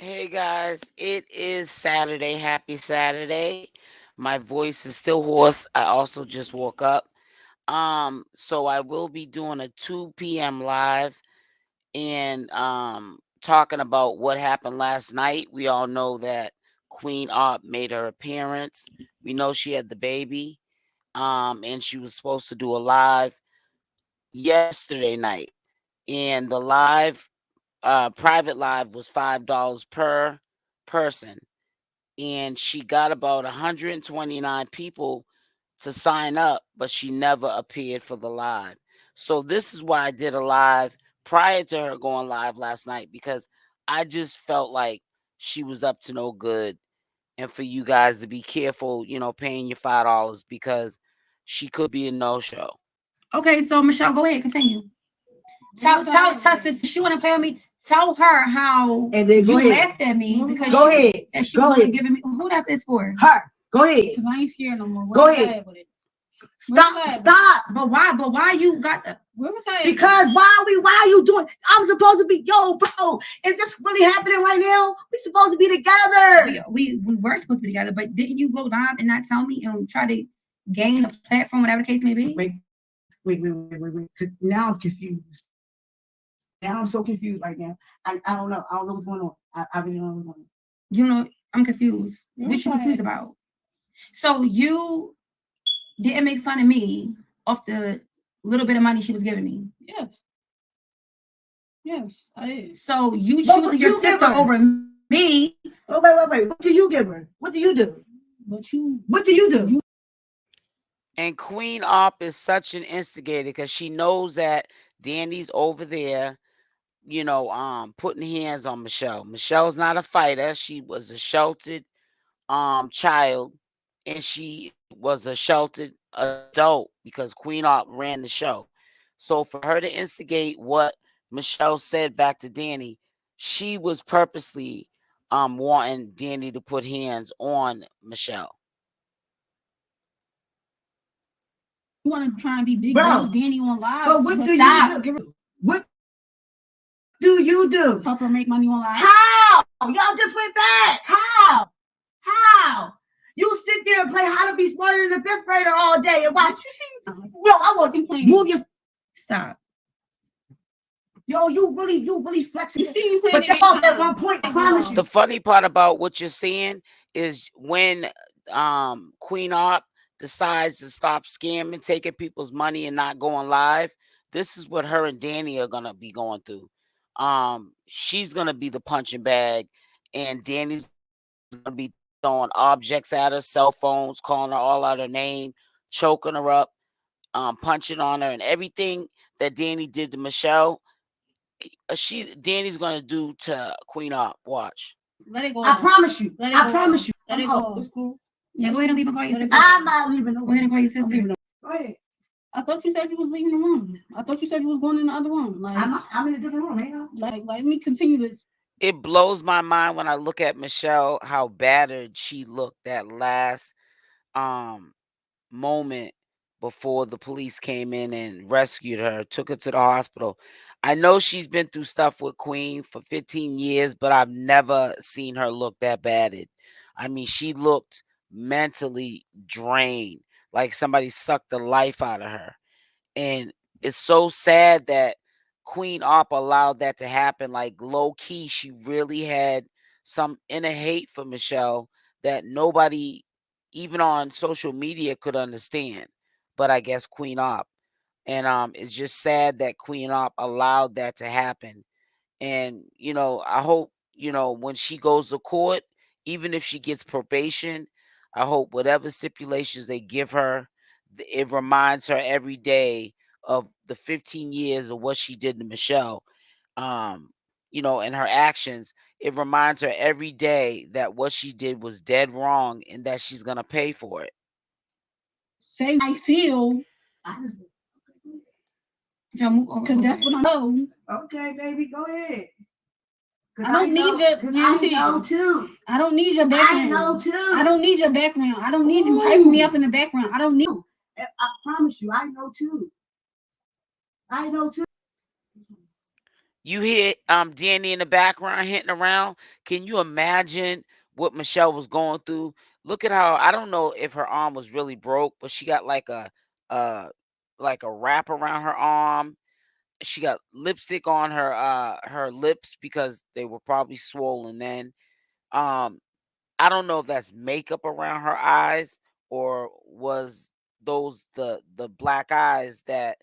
Hey guys, it is Saturday. Happy Saturday. My voice is still hoarse. I also just woke up. So I will be doing a 2 p.m. live and talking about what happened last night. We all know that Queen Opp made her appearance. We know she had the baby. And she was supposed to do a live yesterday night. And the live private live was $5 per person, and she got about 129 people to sign up, but she never appeared for the live. So this is why I did a live prior to her going live last night, because I just felt like she was up to no good, and for you guys to be careful, paying your $5, because she could be a no-show. Okay, so Michelle, go ahead, continue. Tell since she want to pay me. Tell her how and then you laughed at me because go ahead. That she wasn't giving me. Who that is for? Her. Go ahead. Because I ain't scared no more. Go ahead. Stop. But why you got the? Where was I? Because why are you doing? I'm supposed to be, bro. Is this really happening right now? We supposed to be together. We were supposed to be together, but didn't you go live and not tell me and try to gain a platform, whatever the case may be? Wait. Now I'm confused. Now I'm so confused right now. I don't know. I don't know what's going on. I really don't know what's going on. I'm confused. What you confused about? So you didn't make fun of me off the little bit of money she was giving me. Yes, I did. So you choosing your sister over me. Oh, wait. What do you give her? What do you do? What do you do? And Queen Opp is such an instigator because she knows that Dani's over there, putting hands on Michelle. Michelle's not a fighter. She was a sheltered child, and she was a sheltered adult because Queen Opp ran the show. So for her to instigate what Michelle said back to Dani, she was purposely wanting Dani to put hands on Michelle. You want to try and be big boss Dani on live? But what do you do? What do you do? Help her make money on live? How? Y'all just went back. How? You sit there and play how to be smarter than a fifth grader all day and watch. Yo, I want you playing. Move your. Stop. Yo, you really flexing. You see me playing. But that's off at one point. I promise you. The funny part about what you're saying is when Queen Opp decides to stop scamming, taking people's money and not going live, this is what her and Dani are gonna be going through. She's gonna be the punching bag, and Dani's gonna be throwing objects at her, cell phones, calling her all out her name, choking her up, punching on her, and everything that Dani did to Michelle, Dani's gonna do to Queen Opp. Watch. Let it go. I promise you. Let it go. It's cool. Yeah, go ahead and leave and call your sister. I'm not leaving. Go ahead and call your sister. Go ahead. I thought you said you was leaving the room. I thought you said you was going in the other room. Like I'm in a different room, ain't I? Let me continue this. It blows my mind when I look at Michelle, how battered she looked that last moment before the police came in and rescued her, took her to the hospital. I know she's been through stuff with Queen for 15 years, but I've never seen her look that battered. I mean, she looked mentally drained, like somebody sucked the life out of her. And it's so sad that Queen Opp allowed that to happen. Like low key, she really had some inner hate for Michelle that nobody, even on social media, could understand. But I guess Queen Opp. And it's just sad that Queen Opp allowed that to happen. And, I hope, when she goes to court, even if she gets probation, I hope whatever stipulations they give her, it reminds her every day of the 15 years of what she did to Michelle. And her actions, it reminds her every day that what she did was dead wrong and that she's going to pay for it. Say I feel. Because that's what I know. Okay, baby, go ahead. I don't need your. I know too. I don't need your background. I know too. I don't need your background. I don't need you hyping me up in the background. I don't need. I promise you, I know too. You hear Dani in the background hitting around. Can you imagine what Michelle was going through? Look at how, I don't know if her arm was really broke, but she got uh like a wrap around her arm. She got lipstick on her lips because they were probably swollen then. Um I don't know if that's makeup around her eyes or was those the black eyes that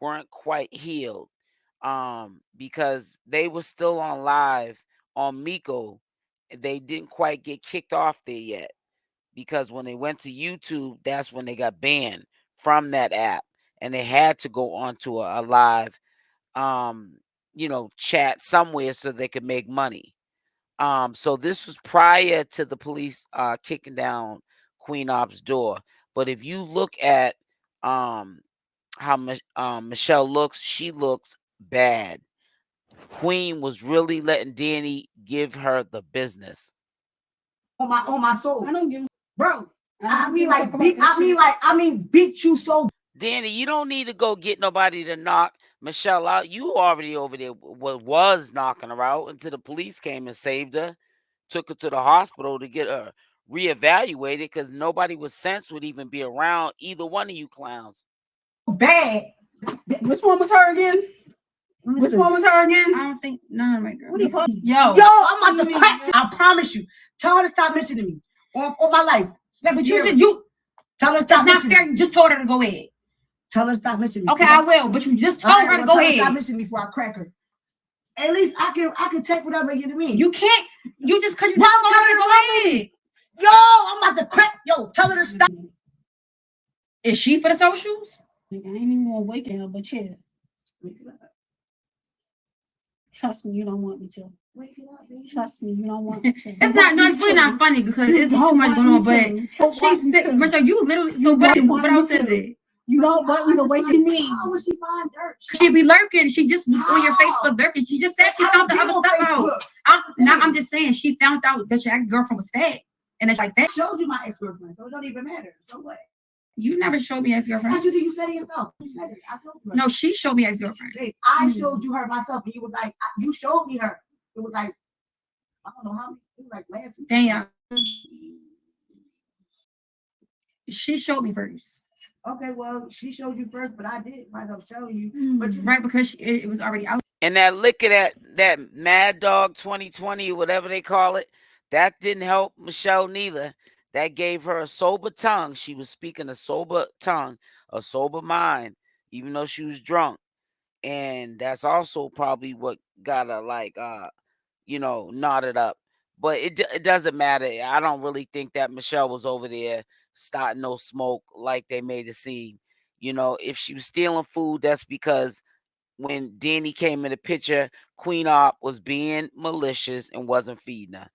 weren't quite healed. Because they were still on live on Miko. They didn't quite get kicked off there yet. Because when they went to YouTube, that's when they got banned from that app. And they had to go onto a live chat somewhere so they could make money. So this was prior to the police kicking down Queen Opp's door. But if you look at how Michelle looks, she looks bad. Queen was really letting Dani give her the business. On my soul. I don't give, bro. I mean beat you so. Dani, you don't need to go get nobody to knock Michelle out. You already over there was knocking her out until the police came and saved her, took her to the hospital to get her reevaluated because nobody with sense would even be around either one of you clowns. Bad. Which one was her again? Which one was her again? I don't think none of my girls. Yo, I'm about to crack. I promise you. Tell her to stop mentioning me on my life. Yeah, but you tell her to stop. That's not fair. You just told her to go ahead. Tell her to stop mentioning me. Okay, I will. But you just told her to go ahead. Stop mentioning me before I crack her. At least I can take whatever you mean. You can't. You just because you just told her to go ahead. Yo, I'm about to crack. Yo, tell her to stop. Is she for the socials? I ain't even gonna wake her, but yeah. Trust me, you don't want me to. Wake it up, baby. Trust me, you don't want me to. It's really not funny because it's too much going on. But she's Michelle, you literally. So what else is it? You don't want me to wake me. How would she find dirt? She be lurking. She just was on your Facebook lurking. She just said she found the other stuff out. I'm just saying she found out that your ex-girlfriend was fat. And it's like that. I showed you my ex-girlfriend, so it don't even matter. So what? You never showed me ex-girlfriend. How'd you do? You said it yourself. You said it. I told you. No, she showed me ex-girlfriend. Hey, I showed you her myself, and you was like, you showed me her. It was like, I don't know how many. It was like last week. Damn. She showed me first. Okay, well, she showed you first, but I did wind up showing you. But right, because it was already out. And that liquor, that Mad Dog 2020 or whatever they call it, that didn't help Michelle neither. That gave her a sober tongue. She was speaking a sober tongue, a sober mind, even though she was drunk. And that's also probably what got her knotted up. But it doesn't matter. I don't really think that Michelle was over there starting no smoke like they made it seem. If she was stealing food, that's because when Dani came in the picture, Queen Opp was being malicious and wasn't feeding her.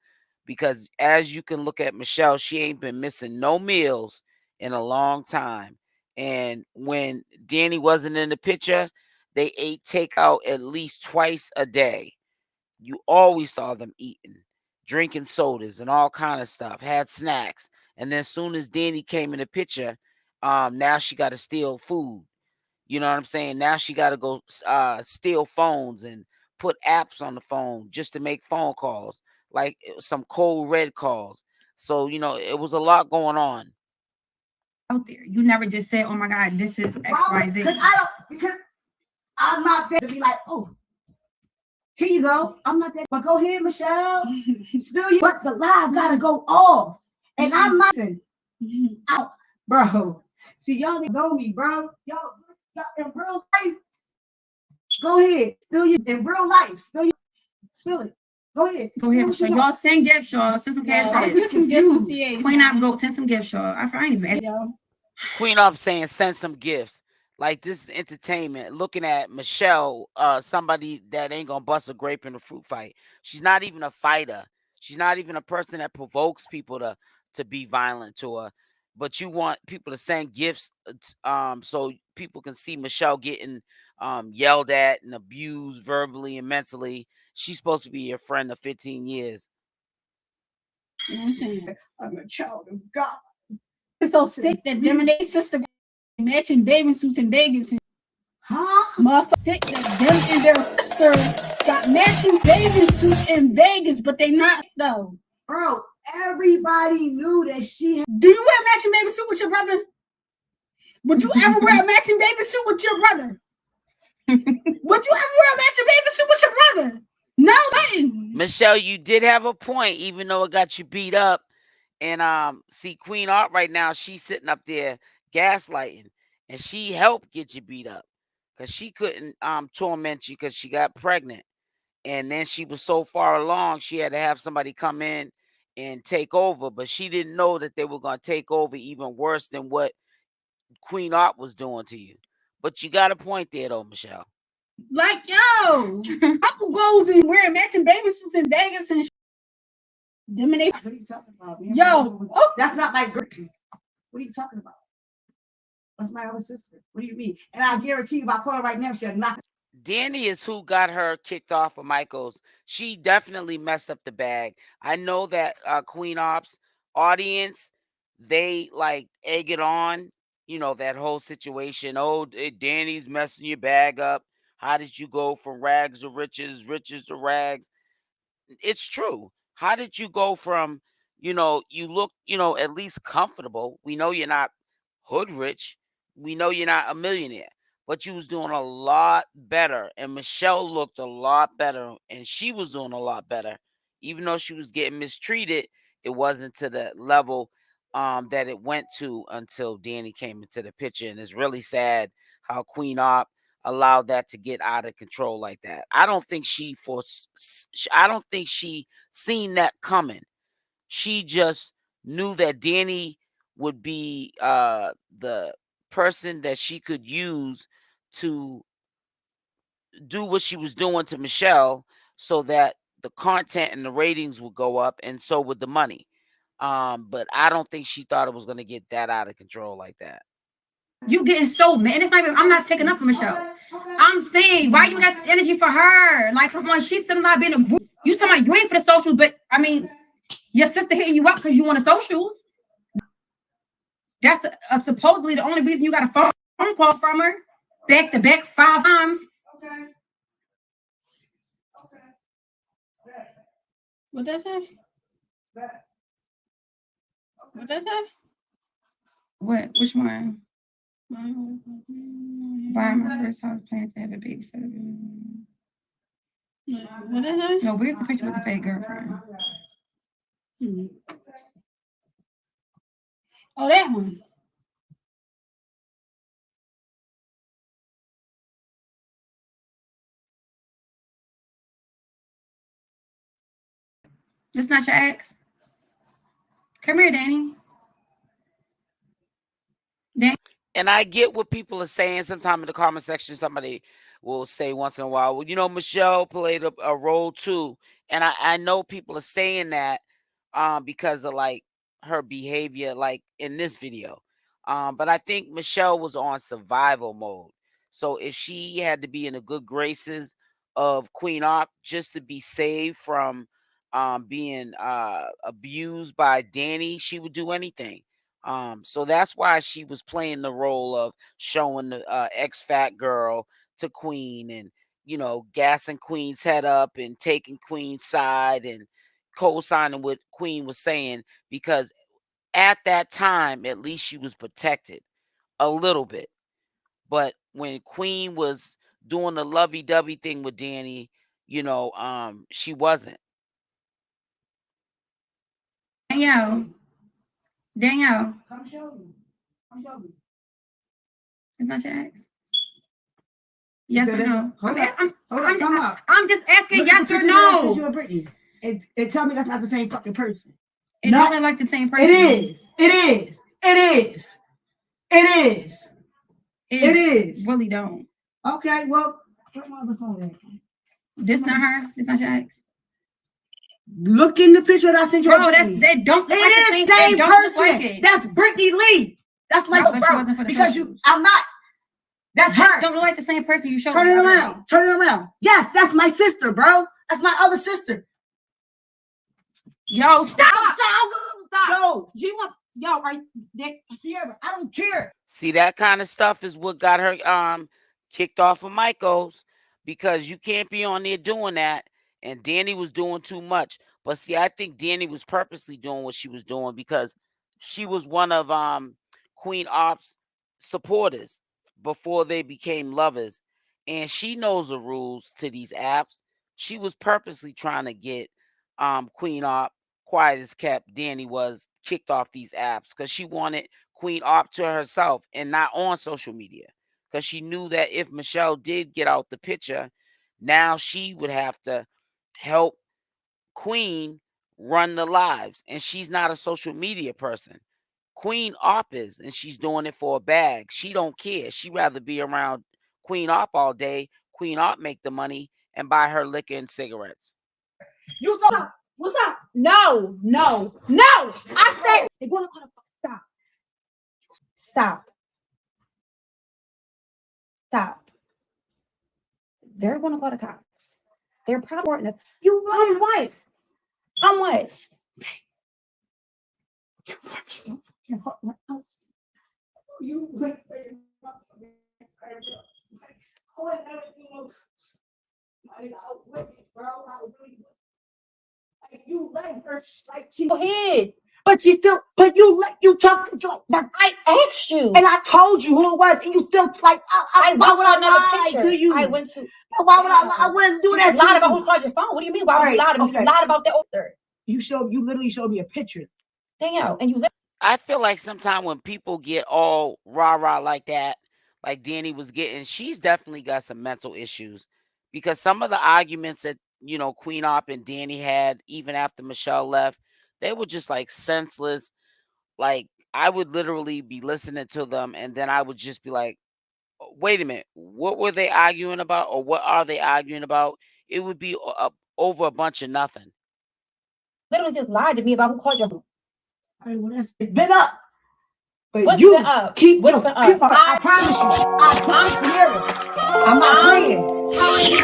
Because as you can look at Michelle, she ain't been missing no meals in a long time. And when Dani wasn't in the picture, they ate takeout at least twice a day. You always saw them eating, drinking sodas and all kind of stuff, had snacks. And then as soon as Dani came in the picture, now she got to steal food. You know what I'm saying? Now she got to go steal phones and put apps on the phone just to make phone calls, like some cold red calls. So, it was a lot going on. Out there. You never just said, oh my God, this is XYZ. Because I'm not there to be like, oh, here you go. I'm not there. But go ahead, Michelle. Spill you. But the live gotta go off. And I'm not out, bro. See, y'all didn't know me, bro. Y'all in real life. Go ahead. Spill you in real life. Spill it. Go ahead. Go ahead, Michelle. Y'all send gifts, y'all. Send some cash. Send some gifts from CA. Queen Opp, go send some gifts, y'all. I find it. Queen Opp saying send some gifts. Like, this is entertainment. Looking at Michelle, somebody that ain't gonna bust a grape in a fruit fight. She's not even a fighter. She's not even a person that provokes people to be violent to her. But you want people to send gifts so people can see Michelle getting yelled at and abused verbally and mentally. She's supposed to be your friend of 15 years. You know what I'm saying? I'm a child of God. It's so sick that them and their sister matching bathing suits in Vegas. Huh? Motherfucker sick that them and their sister got matching bathing suits in Vegas, but they not though. Bro, everybody knew that she had. Do you wear a matching bathing suit with your brother? Would you ever wear a matching bathing suit with your brother? Would you ever wear a matching bathing suit with your brother? No, man. Michelle, you did have a point, even though it got you beat up. And see, Queen Opp right now, she's sitting up there gaslighting, and she helped get you beat up because she couldn't torment you because she got pregnant. And then she was so far along, she had to have somebody come in and take over. But she didn't know that they were going to take over even worse than what Queen Opp was doing to you. But you got a point there, though, Michelle. Like, yo, Apple goes and wearing matching bathing suits in Vegas and them and they. What are you talking about? Yo, That's not my girl. What are you talking about? That's my other sister. What do you mean? And I guarantee you, if I call her right now, she'll knock. Dani is who got her kicked off of Michael's. She definitely messed up the bag. I know that Queen Opp's audience, they like egg it on, you know, that whole situation. Oh, Dani's messing your bag up. How did you go from rags to riches, riches to rags? It's true. How did you go from, you know, you look, you know, at least comfortable. We know you're not hood rich. We know you're not a millionaire, but you was doing a lot better. And Michelle looked a lot better, and she was doing a lot better. Even though she was getting mistreated, it wasn't to the level that it went to until Dani came into the picture. And it's really sad how Queen Opp allowed that to get out of control like that. I don't think I don't think she seen that coming. She just knew that Dani would be the person that she could use to do what she was doing to Michelle so that the content and the ratings would go up, and so would the money. But I don't think she thought it was going to get that out of control like that. You getting so mad. It's not even, I'm not taking up for Michelle. I'm saying, why you got energy for her? Like, from when she's still not being a group. You talking about you ain't for the socials, but I mean, your sister hitting you up because you want the socials. That's supposedly the only reason you got a phone call from her. Back to back 5 times. Okay. what that say? What that say? What? Which one? Buying my first house, planning to have a baby. So, What that say? no, where's the picture with the fake girlfriend? Oh, that one. This not your ex? Come here, Dani. And I get what people are saying. Sometimes in the comment section, somebody will say once in a while, well, you know, Michelle played a role too. And I know people are saying that because of like her behavior, like in this video. But I think Michelle was on survival mode. So if she had to be in the good graces of Queen Opp just to be saved from being abused by Dani, she would do anything. So that's why she was playing the role of showing the ex-fat girl to Queen, and you know, gassing Queen's head up and taking Queen's side and co-signing what Queen was saying, because at that time at least she was protected a little bit. But when Queen was doing the lovey-dovey thing with Dani, you know, she wasn't. Danielle, Come show me. Come show me. it's not your ex? Yes or no? Hold on. I'm just asking Look yes at or the picture that I sent no. you of Brittany. And tell me that's not the same fucking person. It don't look like the same person. It is. It is. It is. It is. It is. Really don't. Okay, well, where's my other phone at? This not her? This not your ex? Look in the picture that I sent you. Bro, they don't look like the same, the same person. Like it. That's Brittany Lee. That's my No, bro. Because I'm not. That's her. Don't look like the same person you showed. Turn it around. Turn it around. Yes, that's my sister, bro. That's my other sister. Yo, stop. Yo. You want, yo, right? Sierra, I don't care. See, that kind of stuff is what got her kicked off of Michael's, because you can't be on there doing that. And Dani was doing too much. But see, I think Dani was purposely doing what she was doing because she was one of Queen Opp's supporters before they became lovers. And she knows the rules to these apps. She was purposely trying to get Queen Opp, quiet as kept, Dani was, kicked off these apps because she wanted Queen Opp to herself and not on social media. Because she knew that if Michelle did get out the picture, now she would have to help Queen run the lives. And she's not a social media person. Queen Opp is, and she's doing it for a bag. She don't care. She rather be around Queen Opp all day. Queen Opp make the money and buy her liquor and cigarettes. You saw What's up? No, no, no. I said they're gonna call the fuck. Stop. Stop. Stop. They're gonna call the cops. They're probably you. I'm what? I'm what? you you let her like she Go ahead. but you still but you let you talk like I asked you. and I told you who it was and you still like why would I lie to you? I went to Why would I wouldn't do that you lied to about you. who called your phone. What do you mean? Why would you lie to me? Okay. You lied about that Oster. You literally showed me a picture. Damn, and you I feel like sometimes when people get all rah-rah like that, like Dani was getting, she's definitely got some mental issues because some of the arguments that, Queen Opp and Dani had, even after Michelle left, they were just like senseless. Like, I would literally be listening to them and then I would just be like, wait a minute, what were they arguing about or what are they arguing about? It would be over a bunch of nothing. literally just lied to me about who called your phone. All right, well it's been up. But What's you been up? keep What's yo, been keep up? I promise you. I'm Sierra. I'm not playing. Telling you,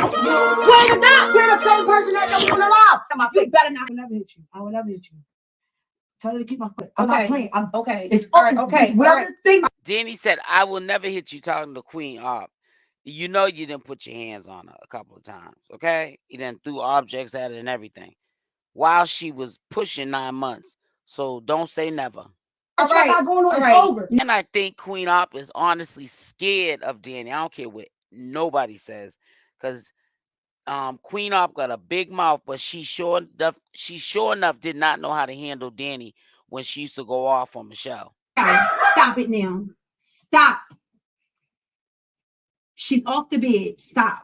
You're the same person that don't want to lie. you better not. I will never hit you. I will never hit you. Tell her to keep my foot. I'm Okay. not playing. I'm Okay. it's All right. it's, Okay. it's whatever All right. thing. Dani said, I will never hit you talking to Queen Opp. You know you didn't put your hands on her a couple of times, okay? You then threw objects at her and everything while she was pushing 9 months. So don't say never. All right. Not going on. It's over. And I think Queen Opp is honestly scared of Dani. I don't care what nobody says, because Queen Opp got a big mouth, but she sure enough did not know how to handle Dani when she used to go off on Michelle. Stop it now. Stop. She's off the bed. Stop.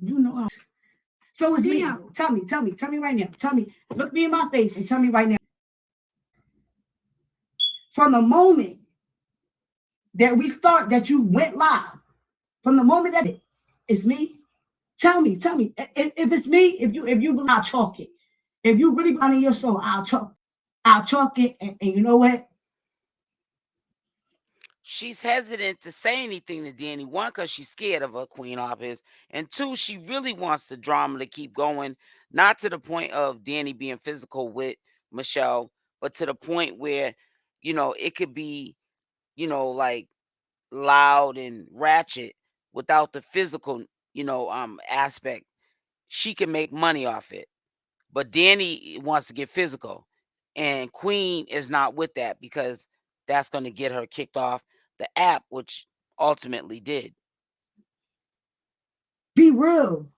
You know. So it's me. Tell me right now. Tell me. Look me in my face and tell me right now. From the moment that we start, that you went live, from the moment that it's me, tell me. If it's me, if you believe, I'll chalk it. If you really believe in your soul, I'll chalk it, and you know what? She's hesitant to say anything to Dani. One, because she's scared of her, Queen Opp is. And two, she really wants the drama to keep going. Not to the point of Dani being physical with Michelle, but to the point where, it could be, like loud and ratchet without the physical, aspect. She can make money off it. But Dani wants to get physical. And Queen is not with that because that's going to get her kicked off the app, which ultimately did. Be real.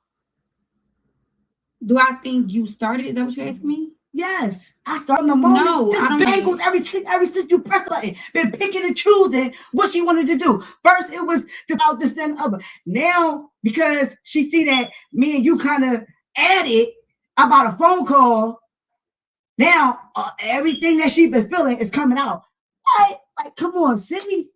Do I think you started? Is that what you're asking me? Yes, I start in the moment. No, just I don't bagels every since you press button. Been picking and choosing what she wanted to do. First, it was about this and other. Now, because she see that me and you kind of added about a phone call. Now, everything that she been feeling is coming out. Like, come on, Sydney.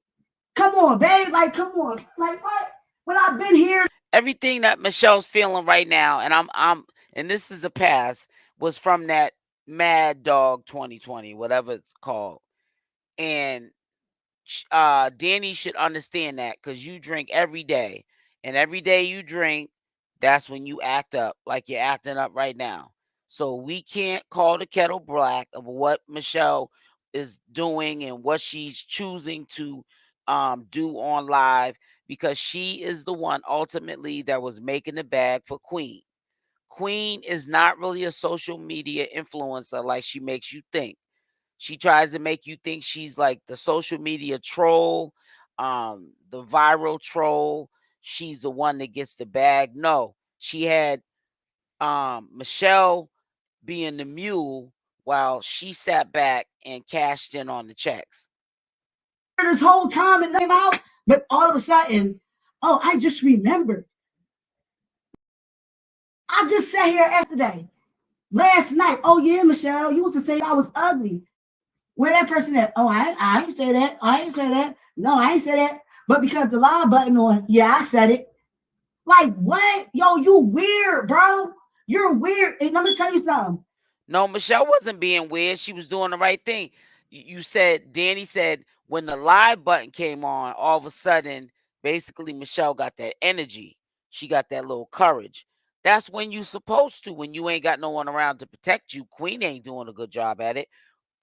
Come on, babe. Like, come on. Like, what? When I've been here. Everything that Michelle's feeling right now, and and this is the past, was from that Mad Dog 2020, whatever it's called. And Dani should understand that because you drink every day. And every day you drink, that's when you act up like you're acting up right now. So we can't call the kettle black of what Michelle is doing and what she's choosing to do on live, because she is the one ultimately that was making the bag for Queen. Queen is not really a social media influencer like she makes you think. She tries to make you think she's like the social media troll, the viral troll. She's the one that gets the bag. No, she had Michelle being the mule while she sat back and cashed in on the checks. This whole time and came out, but all of a sudden, oh, I just remembered. I just sat here yesterday, last night. Oh yeah, Michelle, you was to say I was ugly. Where that person at? Oh, I ain't say that. I ain't say that. No, I ain't say that. But because the live button on, yeah, I said it. Like what? Yo, you weird, bro. You're weird. And let me tell you something. No, Michelle wasn't being weird. She was doing the right thing. You said, Dani said, when the live button came on, all of a sudden, basically, Michelle got that energy. She got that little courage. That's when you supposed to, when you ain't got no one around to protect you. Queen ain't doing a good job at it.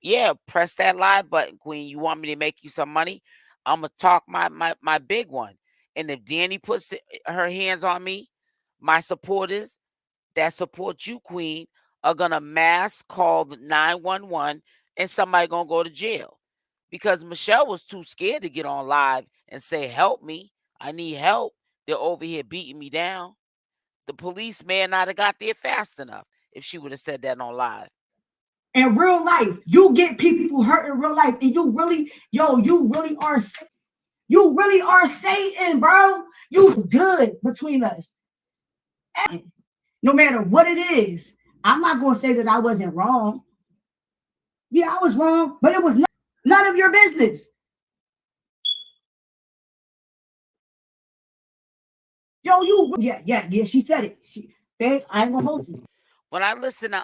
Yeah, press that live button, Queen. You want me to make you some money? I'm going to talk my big one. And if Dani puts her hands on me, my supporters that support you, Queen, are gonna mass call the 911, and somebody gonna go to jail. Because Michelle was too scared to get on live and say, help me. I need help. They're over here beating me down. The police may not have got there fast enough if she would have said that on live. In real life, you get people hurt in real life, and you really, you really are Satan, bro. You's good between us. No matter what it is, I'm not gonna say that I wasn't wrong. Yeah, I was wrong, but it was none of your business. Yo, yeah. She said it. Babe, I ain't gonna hold you. When I listen to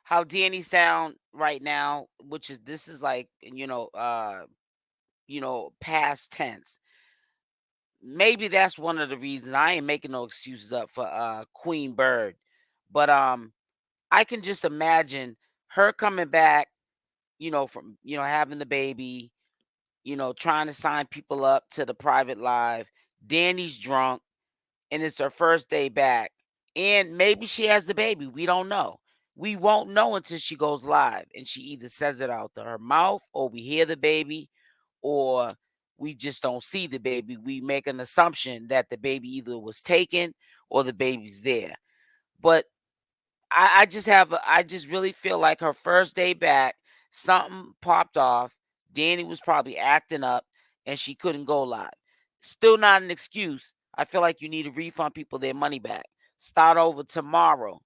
how Dani sound right now, which is this is like, past tense. Maybe that's one of the reasons. I ain't making no excuses up for Queen Bird. But I can just imagine her coming back, from having the baby, trying to sign people up to the private live. Dani's drunk, and it's her first day back. And maybe she has the baby. We don't know. We won't know until she goes live and she either says it out to her mouth, or we hear the baby, or we just don't see the baby. We make an assumption that the baby either was taken or the baby's there. But I just really feel like her first day back, something popped off. Dani was probably acting up and she couldn't go live. Still not an excuse. I feel like you need to refund people their money back. Start over tomorrow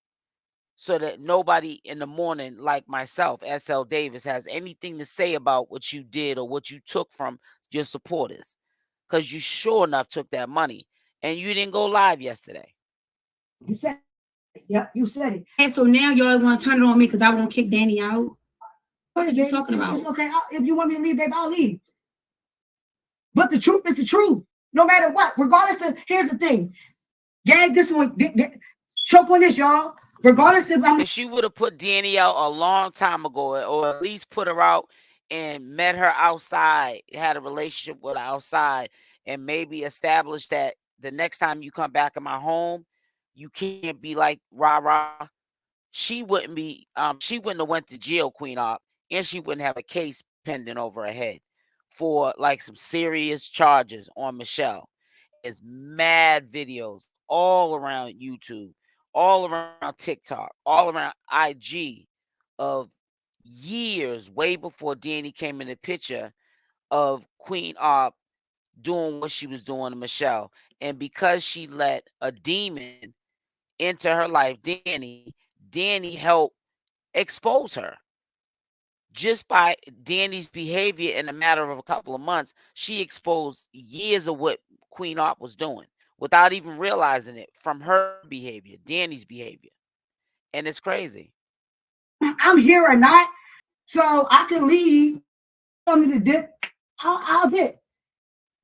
so that nobody in the morning, like myself, SL Davis, has anything to say about what you did or what you took from your supporters. Because you sure enough took that money and you didn't go live yesterday. You said it. Yep, you said it. And so now y'all want to turn it on me because I won't kick Dani out. What are you talking about? It's okay. If you want me to leave, babe, I'll leave. But the truth is the truth. No matter what, regardless of, here's the thing. Gag this one, choke on this, y'all. Regardless if she would have put Dani out a long time ago, or at least put her out and met her outside, had a relationship with her outside, and maybe established that the next time you come back in my home, you can't be like rah-rah. She wouldn't have went to jail, Queen Opp, and she wouldn't have a case pending over her head for like some serious charges on Michelle. There's mad videos all around YouTube, all around TikTok, all around IG of years way before Dani came in the picture of Queen Opp doing what she was doing to Michelle. And because she let a demon into her life, Dani helped expose her. Just by Dani's behavior in a matter of a couple of months, she exposed years of what Queen Opp was doing without even realizing it from her behavior, Dani's behavior. And it's crazy. I'm here or not, so I can leave. Tell me to dip, I'll dip.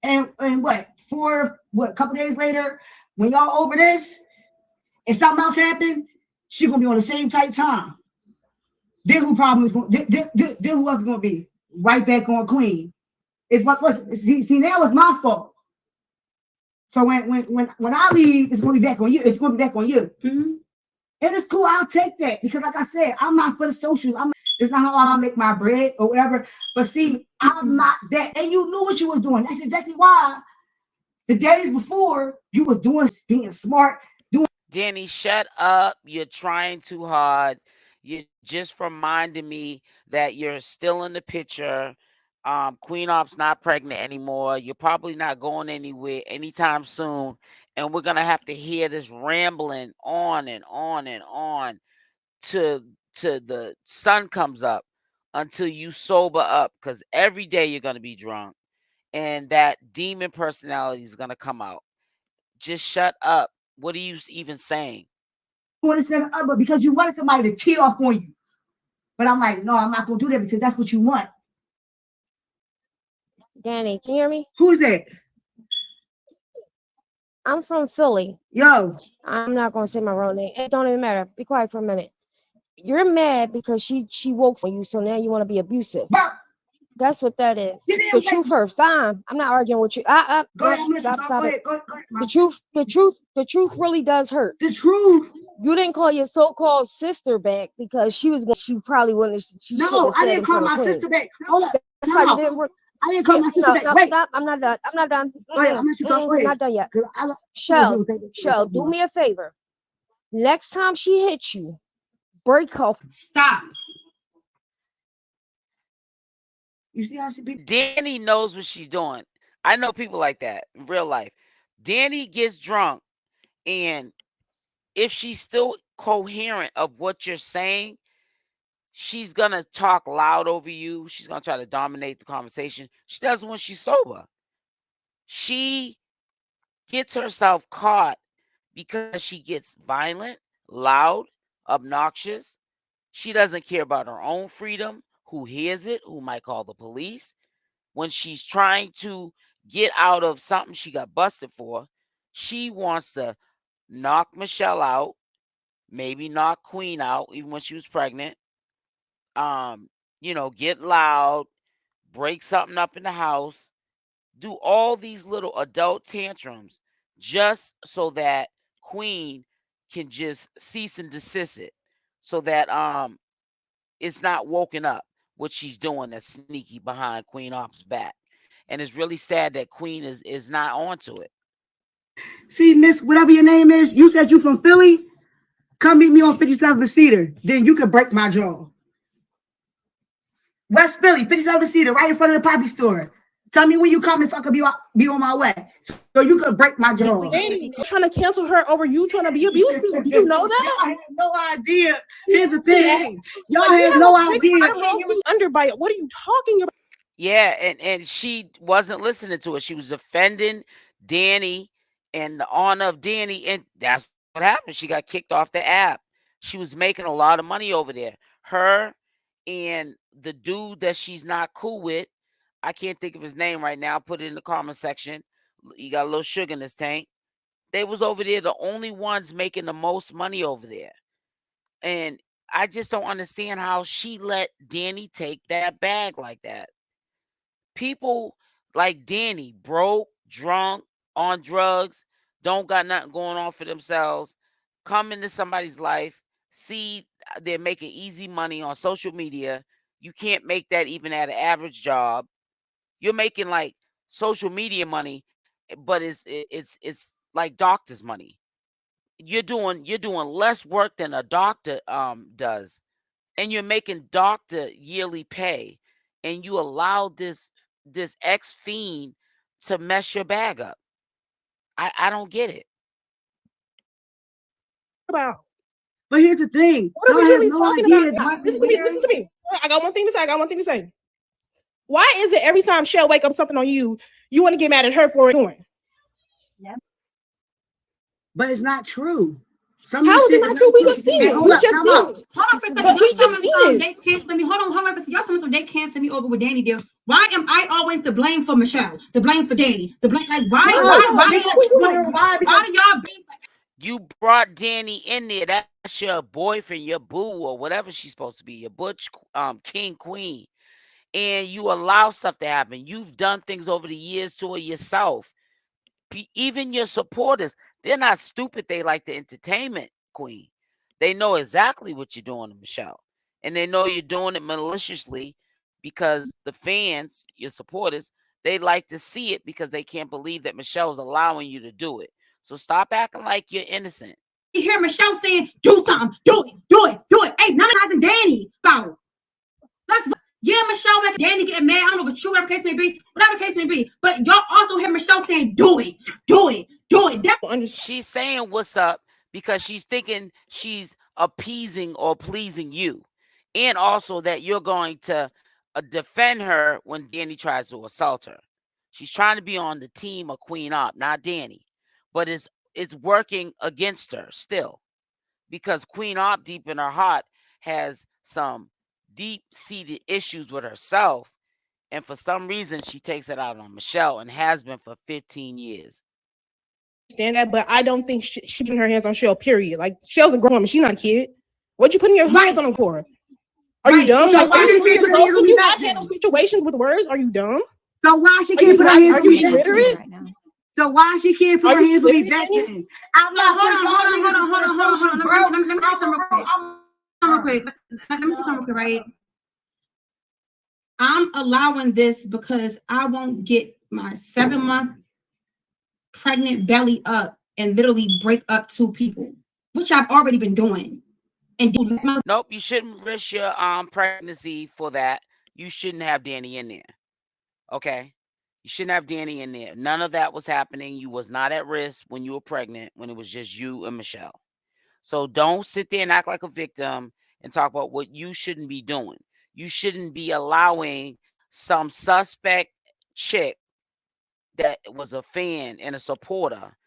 And what? A couple days later, when y'all over this, and something else happened, she gonna be on the same type time. Then who else is gonna be? Right back on Queen. It's what was see now it's my fault. So when I leave, it's gonna be back on you. It's gonna be back on you. Mm-hmm. And it's cool. I'll take that because, like I said, I'm not for the socials. It's not how I make my bread or whatever. But see, I'm not that. And you knew what you was doing. That's exactly why the days before you was doing being smart. Dani, shut up. You're trying too hard. You're just reminding me that you're still in the picture. Queen Opp's not pregnant anymore. You're probably not going anywhere anytime soon. And we're gonna have to hear this rambling on and on and on to the sun comes up until you sober up. Because every day you're gonna be drunk, and that demon personality is gonna come out. Just shut up. What are you even saying? Want to send other because you wanted somebody to tear up on you. But I'm like, no, I'm not gonna do that because that's what you want. Dani, can you hear me? Who's that? I'm from Philly. Yo. I'm not gonna say my real name. It don't even matter. Be quiet for a minute. You're mad because she woke on you, so now you want to be abusive. That's what that is. The truth hurts. I'm not arguing with you. Go ahead, stop it. Go ahead. The truth really does hurt. The truth. You didn't call your so-called sister back because she probably wouldn't. No, I didn't call my sister back. Hold up. That's why you didn't work. I didn't call my sister back. Wait. Stop. I'm not done. Go ahead. I'm not done yet. Shell, do me a favor. Next time she hits you, break off. Stop. You see how she be? Dani knows what she's doing. I know people like that in real life. Dani gets drunk, and if she's still coherent of what you're saying, she's gonna talk loud over you. She's gonna try to dominate the conversation. She does it when she's sober. She gets herself caught because she gets violent, loud, obnoxious. She doesn't care about her own freedom, who hears it, who might call the police. When she's trying to get out of something she got busted for, she wants to knock Michelle out, maybe knock Queen out, even when she was pregnant. Get loud, break something up in the house, do all these little adult tantrums just so that Queen can just cease and desist it, so that it's not woken up what she's doing that's sneaky behind Queen Opp's back. And it's really sad that Queen is not onto it. See, Miss, whatever your name is, you said you from Philly. Come meet me on 57th Cedar. Then you can break my jaw. West Philly, 57th Cedar, right in front of the poppy store. Tell me when you come and so I can be on my way. So you can break my jaw. Dani, trying to cancel her over you trying to be abusive. Do you know that? I have no idea. Here's the thing. Y'all have no idea. Underbite. What are you talking about? Yeah, and she wasn't listening to it. She was offending Dani and the honor of Dani, and that's what happened. She got kicked off the app. She was making a lot of money over there. Her and the dude that she's not cool with, I can't think of his name right now. Put it in the comment section. You got a little sugar in this tank. They was over there the only ones making the most money over there. And I just don't understand how she let Dani take that bag like that. People like Dani, broke, drunk, on drugs, don't got nothing going on for themselves, come into somebody's life, see they're making easy money on social media. You can't make that even at an average job. You're making like social media money, but it's like doctor's money. You're doing less work than a doctor does, and you're making doctor yearly pay, and you allow this ex fiend to mess your bag up. I don't get it. About. But here's the thing. What are we really talking about? Listen to me. I got one thing to say. Why is it every time Shell wake up something on you, you want to get mad at her for it doing? Yeah. But it's not true. How is it not true? We just seen it. We just seen it. Hold on for a second. We just seen it. Hold on for a second. Y'all some they canceling me over with Dani deal. Why am I always to blame for Michelle? To blame for Dani? To blame why do y'all be? You brought Dani in there. That's your boyfriend, your boo, or whatever she's supposed to be, your butch king queen. and you allow stuff to happen. You've done things over the years to her yourself. Even your supporters, they're not stupid. They like the entertainment, Queen. They know exactly what you're doing to Michelle. And they know you're doing it maliciously because the fans, your supporters, they like to see it because they can't believe that Michelle's allowing you to do it. So stop acting like you're innocent. You hear Michelle saying, do something, do it, do it, do it. Hey, none of guys and Dani about. Let's go. Yeah, Michelle making Dani getting mad. I don't know if it's true, whatever case may be, whatever case may be. But y'all also hear Michelle saying, do it, do it, do it. That's She's saying what's up because she's thinking she's appeasing or pleasing you. And also that you're going to defend her when Dani tries to assault her. She's trying to be on the team of Queen Opp, not Dani. But it's working against her still. Because Queen Opp deep in her heart has some deep-seated issues with herself. And for some reason, she takes it out on Michelle and has been for 15 years. Understand that, but I don't think she putting her hands on Shell, period. Like, Shell's a grown woman. She's not a kid. What you putting your hands on them for? Are you dumb? Like, why you not handle situations with words? Are you dumb? So why she can't put her hands on me? Are you illiterate? So why she can't put her hands on me back then? I'm not hold on. Let me say something real quick. Let me say something real quick, right? I'm allowing this because I won't get my 7-month pregnant belly up and literally break up 2 people, which I've already been doing. And nope, you shouldn't risk your pregnancy for that. You shouldn't have Dani in there. Okay? You shouldn't have Dani in there. None of that was happening. You was not at risk when you were pregnant, when it was just you and Michelle. So don't sit there and act like a victim and talk about what you shouldn't be doing. You shouldn't be allowing some suspect chick that was a fan and a supporter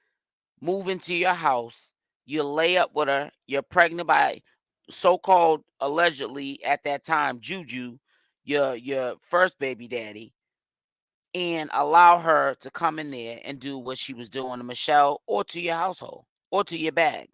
move into your house. You lay up with her. You're pregnant by so-called allegedly at that time Juju, your first baby daddy, and allow her to come in there and do what she was doing to Michelle or to your household or to your bag.